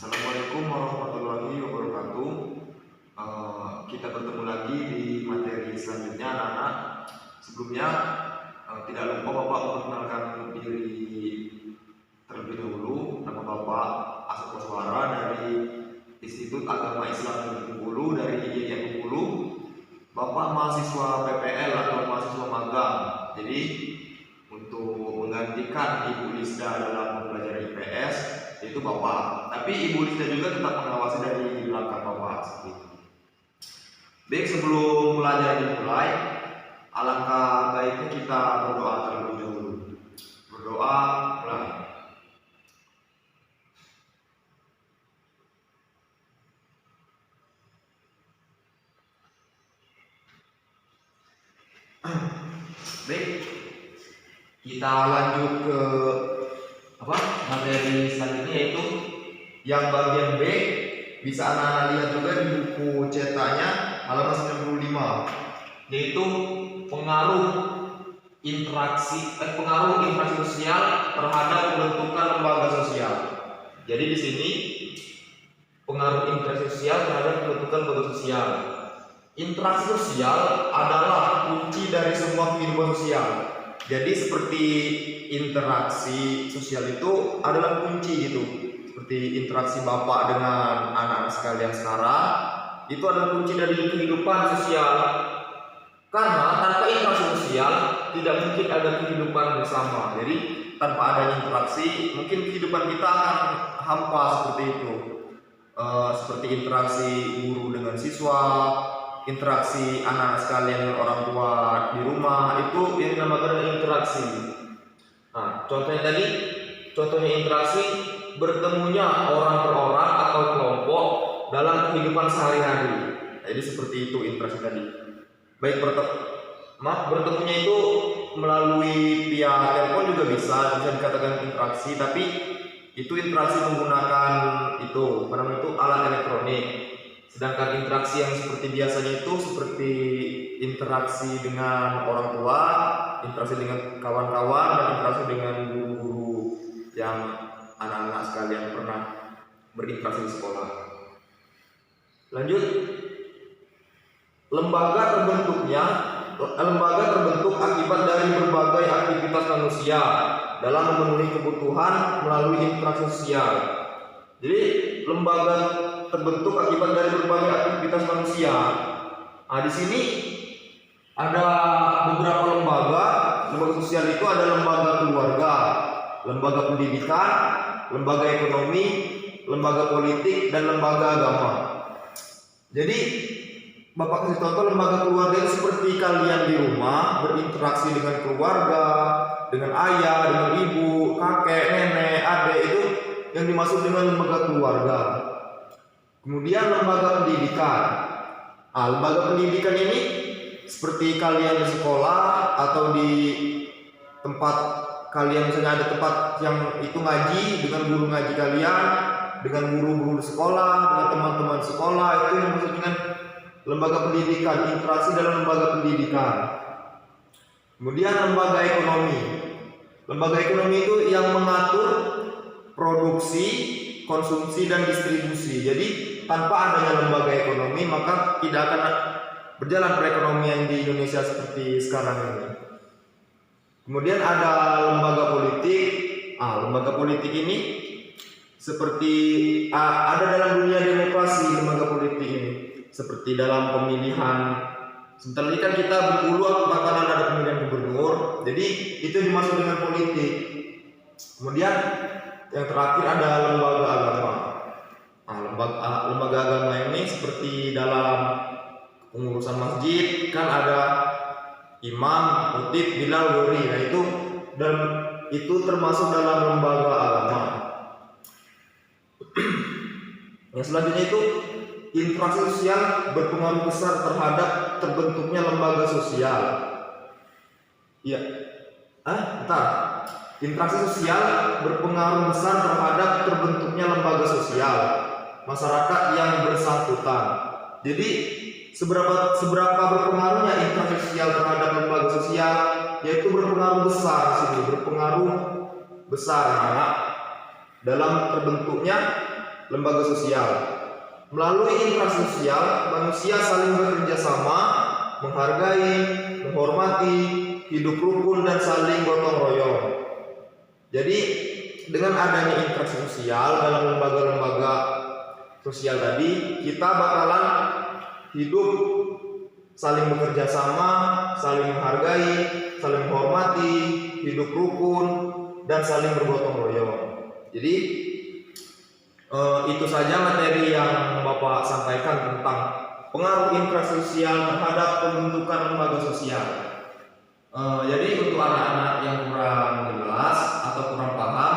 Assalamualaikum warahmatullahi wabarakatuh. Kita bertemu lagi di materi selanjutnya, anak-anak. Sebelumnya, tidak lupa Bapak memperkenalkan diri terlebih dahulu. Nama Bapak Asep Koswara dari Institut Agama Islam Negeri Bengkulu dari IAIN Bengkulu. Bapak mahasiswa PPL atau mahasiswa magang. Jadi, untuk menggantikan Ibu Lisda dalam mempelajari IPS, itu Bapak. Tapi Ibu Lisda juga tetap mengawasi dari belakang Bapak seperti itu. Baik, sebelum belajar dimulai, alangkah baiknya kita berdoa terlebih dahulu. Berdoa, mulai. Baik, kita lanjut ke materi selanjutnya, yaitu yang bagian B. Bisa anak-anak lihat juga di buku cetaknya halaman 95, yaitu pengaruh interaksi sosial terhadap pembentukan lembaga sosial. Jadi di sini pengaruh interaksi sosial terhadap pembentukan lembaga sosial. Interaksi sosial adalah kunci dari semua kehidupan sosial. Jadi seperti interaksi sosial itu adalah kunci gitu. Seperti interaksi Bapak dengan anak-anak sekalian sekarang, itu adalah kunci dari kehidupan sosial. Karena tanpa interaksi sosial tidak mungkin ada kehidupan bersama. Jadi tanpa adanya interaksi, mungkin kehidupan kita akan hampa seperti itu. Seperti interaksi guru dengan siswa, interaksi anak sekalian dengan orang tua di rumah, itu yang dinamakan interaksi. Nah, contohnya interaksi bertemunya orang per orang atau kelompok dalam kehidupan sehari-hari. Jadi seperti itu interaksi tadi. Baik, bertemunya itu melalui via telepon juga bisa dikatakan interaksi, tapi itu interaksi menggunakan alat elektronik. Sedangkan interaksi yang seperti biasanya itu seperti interaksi dengan orang tua, interaksi dengan kawan-kawan, dan interaksi dengan guru-guru yang anak-anak sekalian pernah berinteraksi di sekolah. Lanjut, lembaga terbentuk akibat dari berbagai aktivitas manusia dalam memenuhi kebutuhan melalui interaksi sosial. Jadi lembaga terbentuk akibat dari berbagai aktivitas manusia. Nah, di sini ada beberapa lembaga sosial. Itu ada lembaga keluarga, lembaga pendidikan, lembaga ekonomi, lembaga politik, dan lembaga agama. Jadi Bapak kasih contoh lembaga keluarga itu seperti kalian di rumah berinteraksi dengan keluarga, dengan ayah, dengan ibu, kakek, nenek, adik, itu yang dimaksud dengan lembaga keluarga. Kemudian lembaga pendidikan. Lembaga pendidikan ini seperti kalian di sekolah atau di tempat kalian, misalnya ada tempat yang itu ngaji dengan guru ngaji kalian, dengan guru-guru di sekolah, dengan teman-teman sekolah, itu yang maksud dengan lembaga pendidikan, interaksi dalam lembaga pendidikan. Kemudian lembaga ekonomi. Lembaga ekonomi itu yang mengatur produksi, konsumsi, dan distribusi. Jadi tanpa adanya lembaga ekonomi maka tidak akan berjalan perekonomian di Indonesia seperti sekarang ini. Kemudian ada lembaga politik. Lembaga politik ini seperti ada dalam dunia demokrasi. Lembaga politik ini seperti dalam pemilihan. Sebentar lagi kan kita Bengkulu bakalan ada pemilihan gubernur. Jadi itu dimaksud dengan politik. Kemudian yang terakhir ada lembaga agama. Lembaga agama ini seperti dalam pengurusan masjid kan ada imam, khotib, bilal, wali. Nah itu termasuk dalam lembaga agama. Yang selanjutnya itu interaksi sosial berpengaruh besar terhadap terbentuknya lembaga sosial. Iya. Interaksi sosial berpengaruh besar terhadap terbentuknya lembaga sosial masyarakat yang bersangkutan. Jadi seberapa berpengaruhnya interaksi sosial terhadap lembaga sosial, yaitu berpengaruh besar dalam terbentuknya lembaga sosial. Melalui interaksi sosial, manusia saling bekerja sama, menghargai, menghormati, hidup rukun dan saling gotong royong. Jadi dengan adanya interaksi sosial dalam lembaga-lembaga sosial tadi, kita bakalan hidup saling bekerja sama, saling menghargai, saling menghormati, hidup rukun dan saling bergotong royong. Jadi itu saja materi yang Bapak sampaikan tentang pengaruh interaksi sosial terhadap pembentukan lembaga sosial. Jadi untuk anak-anak yang kurang jelas atau kurang paham,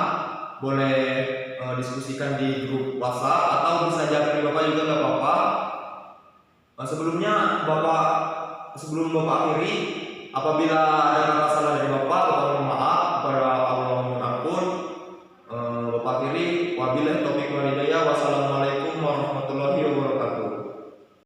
boleh diskusikan di grup WhatsApp atau bisa japri Bapak juga nggak apa-apa. Sebelum Bapak akhiri, apabila ada kata salah dari Bapak mohon maaf, kepada Allah mohon ampun. Bapak akhiri, wabillahi taufiq wal hidayah. Wassalamualaikum warahmatullahi wabarakatuh.